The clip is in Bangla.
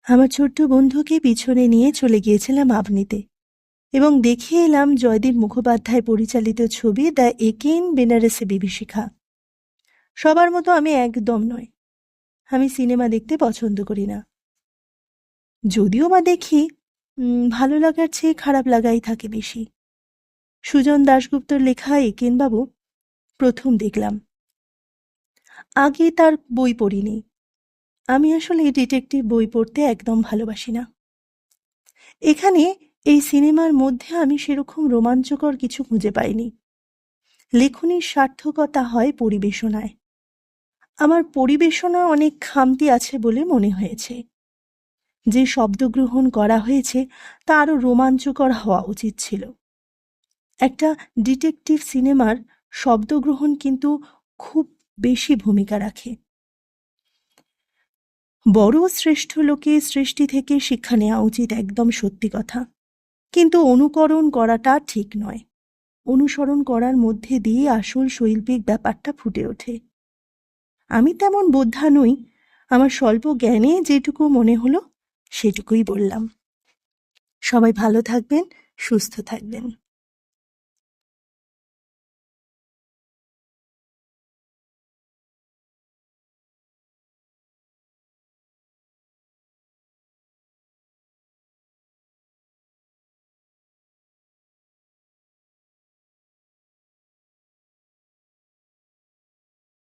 আমার ছোট্ট বন্ধুকে পিছনে নিয়ে চলে গিয়েছিলাম আবনিতে এবং দেখে এলাম জয়দীপ মুখোপাধ্যায় পরিচালিত ছবি দ্য একেইন বেনারসি বিভীষিকা। সবার মতো আমি একদম নয়, আমি সিনেমা দেখতে পছন্দ করি না। যদিও বা দেখি, ভালো লাগার চেয়ে খারাপ লাগাই থাকে বেশি। সুজন দাশগুপ্তর লেখা একেনবাবু প্রথম দেখলাম, আগে তার বই পড়িনি। আমি আসলে ডিটেকটিভ বই পড়তে একদম ভালোবাসি না। এখানে এই সিনেমার মধ্যে আমি সেরকম রোমাঞ্চকর কিছু খুঁজে পাইনি। লেখনীর সার্থকতা হয় পরিবেশনায়। আমার পরিবেশনা অনেক খামতি আছে বলে মনে হয়েছে। যে শব্দগ্রহণ করা হয়েছে তা আরও রোমাঞ্চকর হওয়া উচিত ছিল। একটা ডিটেকটিভ সিনেমার শব্দগ্রহণ কিন্তু খুব বেশি ভূমিকা রাখে। বড় শ্রেষ্ঠ লোকের সৃষ্টি থেকে শিক্ষা নেওয়া উচিত, একদম সত্যি কথা। কিন্তু অনুকরণ করাটা ঠিক নয়। অনুসরণ করার মধ্যে দিয়ে আসল শৈল্পিক ব্যাপারটা ফুটে ওঠে। আমি তেমন বোদ্ধা নই, আমার স্বল্প জ্ঞানে যেটুকু মনে হলো সেটুকুই বললাম। সবাই ভালো থাকবেন, সুস্থ থাকবেন।